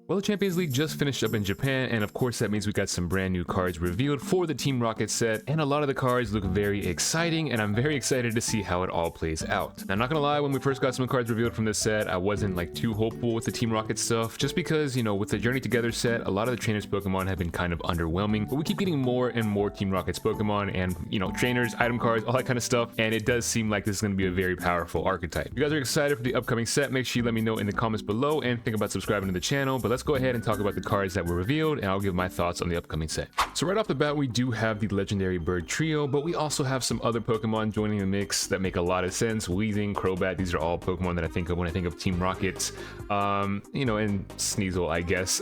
Well, the Champions League just finished up in Japan, and of course that means we got some brand new cards revealed for the Team Rocket set, and a lot of the cards look very exciting, and I'm very excited to see how it all plays out. Now, I'm not gonna lie, when we first got some cards revealed from this set, I wasn't like too hopeful with the Team Rocket stuff, just because, you know, with the Journey Together set, a lot of the trainers Pokemon have been kind of underwhelming, but we keep getting more and more Team Rockets Pokemon, and, you know, trainers, item cards, all that kind of stuff, and it does seem like this is gonna be a very powerful archetype. If you guys are excited for the upcoming set, make sure you let me know in the comments below, and think about subscribing to the channel, but let's go ahead and talk about the cards that were revealed, and I'll give my thoughts on the upcoming set. So right off the bat, we do have the legendary bird trio, but we also have some other Pokemon joining the mix that make a lot of sense. Weezing, Crobat, these are all Pokemon that I think of when I think of Team Rockets. You know, and Sneasel, I guess.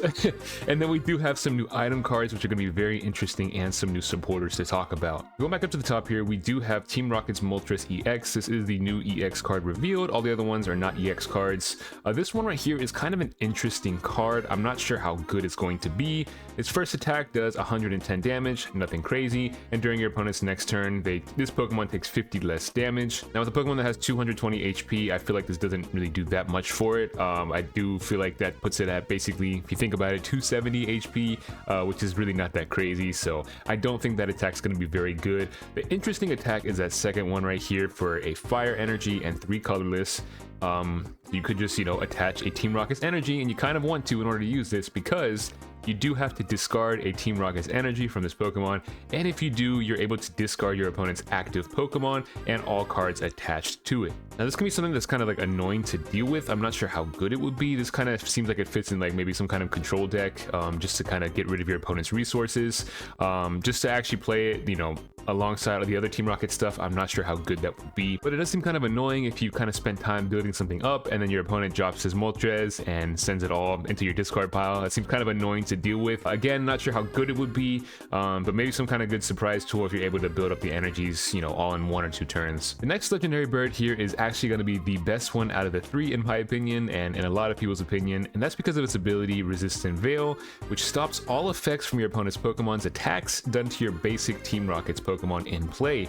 And then we do have some new item cards, which are going to be very interesting, and some new supporters to talk about. Going back up to the top here, we do have Team Rockets Moltres EX. This is the new EX card revealed. All the other ones are not EX cards. This one right here is kind of an interesting card. I'm not sure how good it's going to be. Its first attack does 110 damage, nothing crazy, and during your opponent's next turn, this Pokemon takes 50 less damage. Now with a Pokemon that has 220 HP, I feel like this doesn't really do that much for it. I do feel like that puts it at basically, if you think about it, 270 HP, which is really not that crazy, so I don't think that attack's going to be very good. The interesting attack is that second one right here for a fire energy and 3 colorless. You could just, you know, attach a Team Rocket's energy, and you kind of want to in order to use this, because you do have to discard a Team Rocket's energy from this Pokemon, and if you do, you're able to discard your opponent's active Pokemon and all cards attached to it. Now this can be something that's kind of like annoying to deal with. I'm not sure how good it would be. This kind of seems like it fits in like maybe some kind of control deck, just to kind of get rid of your opponent's resources, just to actually play it, you know, alongside of the other Team Rocket stuff. I'm not sure how good that would be, but it does seem kind of annoying if you kind of spend time building something up and then your opponent drops his Moltres and sends it all into your discard pile. That seems kind of annoying to deal with. Again, not sure how good it would be, but maybe some kind of good surprise tool if you're able to build up the energies, you know, all in 1 or 2 turns. The next legendary bird here is actually going to be the best one out of the 3 in my opinion, and in a lot of people's opinion, and that's because of its ability Resistant Veil, which stops all effects from your opponent's Pokemon's attacks done to your basic Team Rockets Pokemon in play.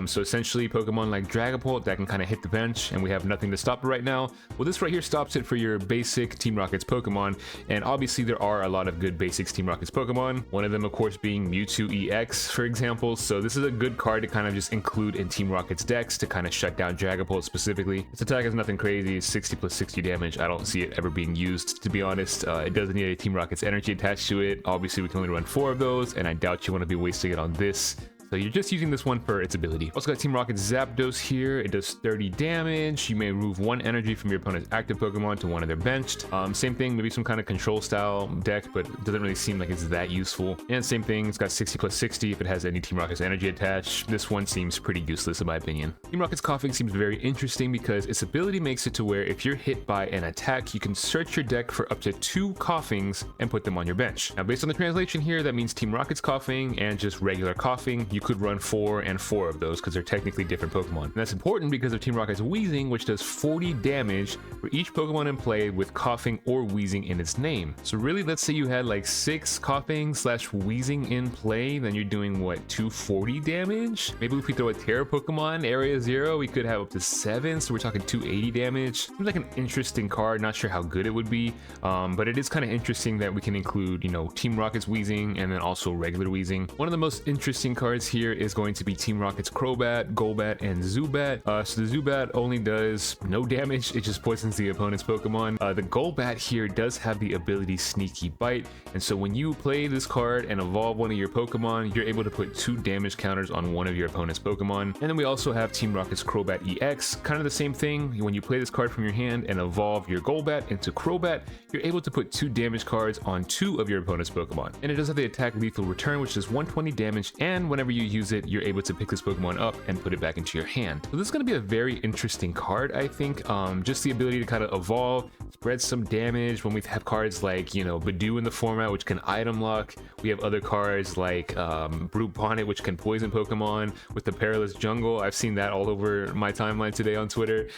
So essentially Pokemon like Dragapult that can kind of hit the bench and we have nothing to stop it right now, well, this right here stops it for your basic Team Rockets Pokemon, and obviously there are a lot of good basics Team Rockets Pokemon, one of them of course being Mewtwo EX, for example, so this is a good card to kind of just include in Team Rockets decks to kind of shut down Dragapult specifically. This attack is nothing crazy, 60 plus 60 damage. I don't see it ever being used, to be honest. It doesn't need a Team Rockets energy attached to it. Obviously we can only run 4 of those, and I doubt you want to be wasting it on this. So you're just using this one for its ability. Also got Team Rocket Zapdos here. It does 30 damage. You may remove 1 energy from your opponent's active Pokemon to one of their benched. Same thing, maybe some kind of control style deck, but it doesn't really seem like it's that useful. And same thing, it's got 60 plus 60 if it has any Team Rocket's energy attached. This one seems pretty useless in my opinion. Team Rocket's Coughing seems very interesting because its ability makes it to where if you're hit by an attack, you can search your deck for up to 2 Coughings and put them on your bench. Now based on the translation here, that means Team Rocket's Coughing and just regular Coughing. You could run 4 and 4 of those because they're technically different Pokemon. And that's important because of Team Rocket's Weezing, which does 40 damage for each Pokemon in play with Coughing or Weezing in its name. So really, let's say you had like 6 Coughing slash Weezing in play, then you're doing what, 240 damage? Maybe if we throw a Terra Pokemon, Area 0, we could have up to 7, so we're talking 280 damage. Seems like an interesting card, not sure how good it would be, but it is kind of interesting that we can include, you know, Team Rocket's Weezing and then also regular Weezing. One of the most interesting cards here is going to be Team Rocket's Crobat, Golbat, and Zubat. So the Zubat only does no damage, it just poisons the opponent's Pokemon. The Golbat here does have the ability Sneaky Bite, and so when you play this card and evolve one of your Pokemon, you're able to put 2 damage counters on one of your opponent's Pokemon. And then we also have Team Rocket's Crobat EX, kind of the same thing. When you play this card from your hand and evolve your Golbat into Crobat, you're able to put 2 damage cards on 2 of your opponent's Pokemon. And it does have the attack Lethal Return, which does 120 damage, and whenever you use it, you're able to pick this Pokemon up and put it back into your hand. So this is going to be a very interesting card, I think. Just the ability to kind of evolve, spread some damage. When we have cards like, you know, Badoo in the format, which can item lock. We have other cards like Brute Bonnet, which can poison Pokemon with the Perilous Jungle. I've seen that all over my timeline today on Twitter.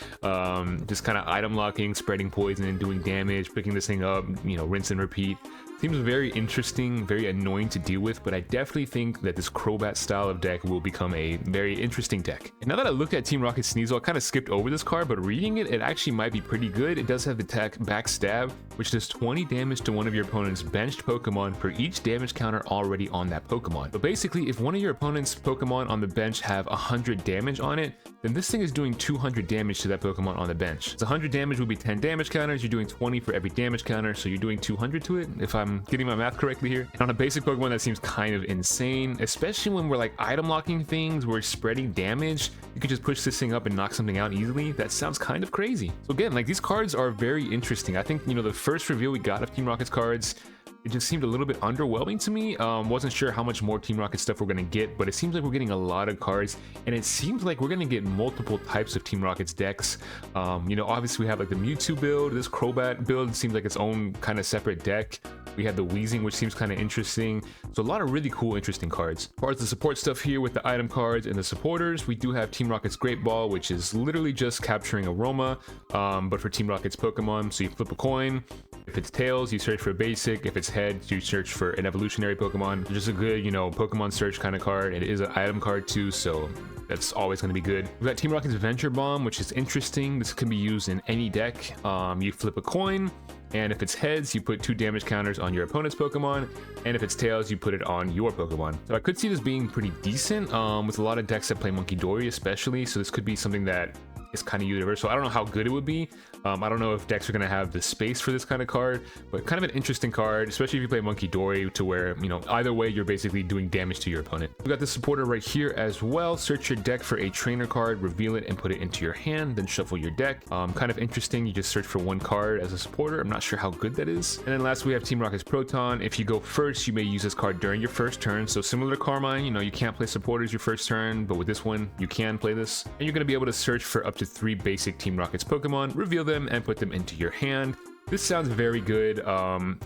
Just kind of item locking, spreading poison, doing damage, picking this thing up, you know, rinse and repeat. Seems very interesting, very annoying to deal with, but I definitely think that this Crobat style of deck will become a very interesting deck. And now that I looked at Team Rocket Sneasel, I kind of skipped over this card, but reading it, it actually might be pretty good. It does have the attack Backstab, which does 20 damage to one of your opponent's benched Pokemon for each damage counter already on that Pokemon. But basically, if one of your opponent's Pokemon on the bench have 100 damage on it, then this thing is doing 200 damage to that Pokemon on the bench. So 100 damage would be 10 damage counters. You're doing 20 for every damage counter, so you're doing 200 to it, if I'm getting my math correctly here. And on a basic Pokemon, that seems kind of insane, especially when we're like item locking things, we're spreading damage. You could just push this thing up and knock something out easily. That sounds kind of crazy. So again, like, these cards are very interesting. I think, you know, the first reveal we got of Team Rocket's cards, it just seemed a little bit underwhelming to me. Wasn't sure how much more Team Rocket stuff we're going to get, but it seems like we're getting a lot of cards, and it seems like we're going to get multiple types of Team Rocket's decks. You know, obviously we have like the Mewtwo build. This Crobat build seems like its own kind of separate deck. We have the Weezing, which seems kind of interesting. So a lot of really cool, interesting cards. As far as the support stuff here with the item cards and the supporters, we do have Team Rocket's Great Ball, which is literally just capturing Aroma, but for Team Rocket's Pokemon. So you flip a coin. If it's tails, you search for a basic. If it's heads, you search for an evolutionary Pokemon. Just a good, you know, Pokemon search kind of card. It is an item card too, so that's always going to be good. We've got Team Rocket's Venture Bomb, which is interesting. This can be used in any deck. You flip a coin, and if it's heads, you put 2 damage counters on your opponent's Pokemon, and if it's tails, you put it on your Pokemon. So I could see this being pretty decent with a lot of decks that play Monkey Dory especially, so this could be something that is kind of universal. I don't know how good it would be. I don't know if decks are going to have the space for this kind of card, but kind of an interesting card, especially if you play Monkey Dory, to where, you know, either way, you're basically doing damage to your opponent. We've got the supporter right here as well. Search your deck for a trainer card, reveal it, and put it into your hand, then shuffle your deck. Kind of interesting. You just search for one card as a supporter. I'm not sure how good that is. And then last, we have Team Rocket's Proton. If you go first, you may use this card during your first turn. So similar to Carmine, you know, you can't play supporters your first turn, but with this one, you can play this. And you're going to be able to search for up to 3 basic Team Rocket's Pokemon, reveal them, and put them into your hand. This sounds very good.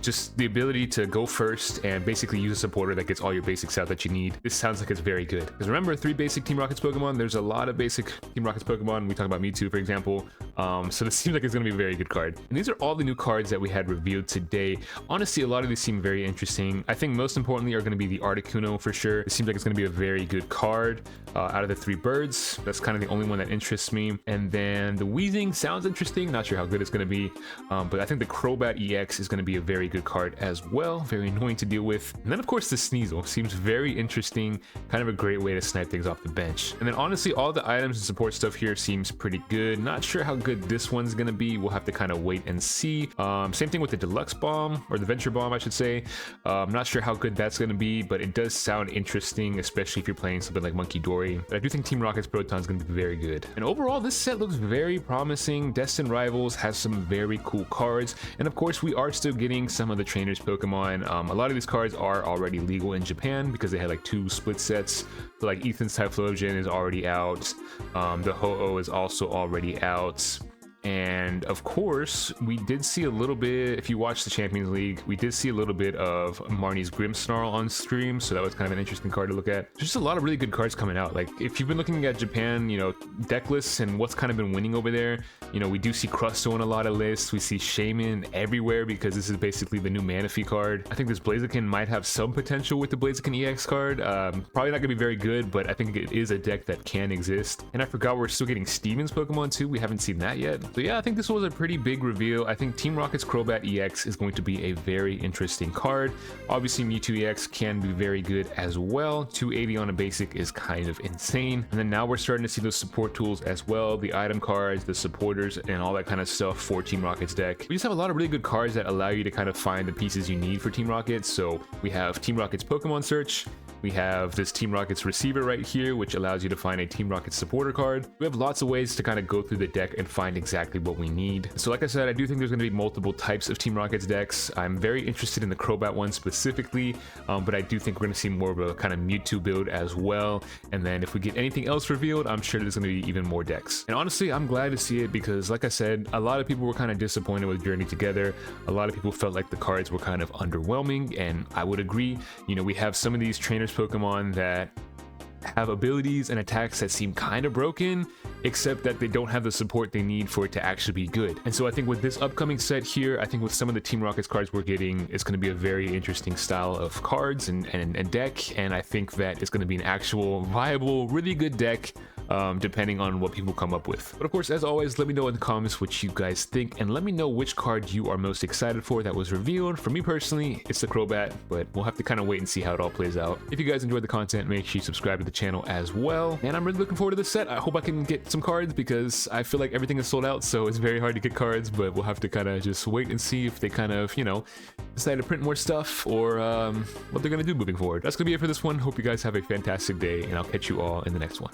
Just the ability to go first and basically use a supporter that gets all your basics out that you need. This sounds like it's very good. Because remember, 3 basic Team Rocket's Pokemon, there's a lot of basic Team Rocket's Pokemon. We talk about Mewtwo, for example. So this seems like it's going to be a very good card. And these are all the new cards that we had revealed today. Honestly, a lot of these seem very interesting. I think most importantly are going to be the Articuno for sure. It seems like it's going to be a very good card. Out of the 3 birds, that's kind of the only one that interests me. And then the Weezing sounds interesting. Not sure how good it's going to be, but I think the Crobat EX is going to be a very good card as well. Very annoying to deal with. And then of course the Sneasel seems very interesting. Kind of a great way to snipe things off the bench. And then honestly, all the items and support stuff here seems pretty good. Not sure how good this one's going to be. We'll have to kind of wait and see. Same thing with the Deluxe Bomb, or the Venture Bomb, I should say. I'm not sure how good that's going to be, but it does sound interesting, especially if you're playing something like Monkey Dory. But I do think Team Rocket's Proton is going to be very good. And overall, this set looks very promising. Destined Rivals has some very cool cards. And of course, we are still getting some of the trainers Pokemon. A lot of these cards are already legal in Japan because they had like 2 split sets. So like Ethan's Typhlosion is already out. The Ho-Oh is also already out. And of course, we did see a little bit, if you watch the Champions League, we did see a little bit of Marnie's Grimmsnarl on stream, so that was kind of an interesting card to look at. There's just a lot of really good cards coming out. Like, if you've been looking at Japan, you know, deck lists and what's kind of been winning over there, you know, we do see Crusto in a lot of lists. We see Shaman everywhere because this is basically the new Manaphy card. I think this Blaziken might have some potential with the Blaziken EX card. Probably not going to be very good, but I think it is a deck that can exist. And I forgot we're still getting Steven's Pokemon too. We haven't seen that yet. So yeah, I think this was a pretty big reveal. I think Team Rocket's Crobat EX is going to be a very interesting card. Obviously, Mewtwo EX can be very good as well. 280 on a basic is kind of insane. And then now we're starting to see those support tools as well. The item cards, the supporters, and all that kind of stuff for Team Rocket's deck. We just have a lot of really good cards that allow you to kind of find the pieces you need for Team Rocket. So we have Team Rocket's Pokemon Search. We have this Team Rocket's Receiver right here, which allows you to find a Team Rocket supporter card. We have lots of ways to kind of go through the deck and find exactly what we need. So like I said, I do think there's going to be multiple types of Team Rocket's decks. I'm very interested in the Crobat one specifically, but I do think we're going to see more of a kind of Mewtwo build as well. And then if we get anything else revealed, I'm sure there's going to be even more decks. And honestly, I'm glad to see it because like I said, a lot of people were kind of disappointed with Journey Together. A lot of people felt like the cards were kind of underwhelming, and I would agree. You know, we have some of these trainers Pokemon that have abilities and attacks that seem kind of broken, except that they don't have the support they need for it to actually be good. And so I think with this upcoming set here, I think with some of the Team Rockets cards we're getting, it's going to be a very interesting style of cards and deck, and I think that it's going to be an actual viable, really good deck, depending on what people come up with. But of course, as always, let me know in the comments what you guys think, and let me know which card you are most excited for that was revealed. For me personally, it's the Crobat, but we'll have to kind of wait and see how it all plays out. If you guys enjoyed the content, make sure you subscribe to the channel as well, and I'm really looking forward to the set. I hope I can get some cards because I feel like everything is sold out, so it's very hard to get cards, but we'll have to kind of just wait and see if they kind of, you know, decide to print more stuff or what they're going to do moving forward. That's going to be it for this one. Hope you guys have a fantastic day, and I'll catch you all in the next one.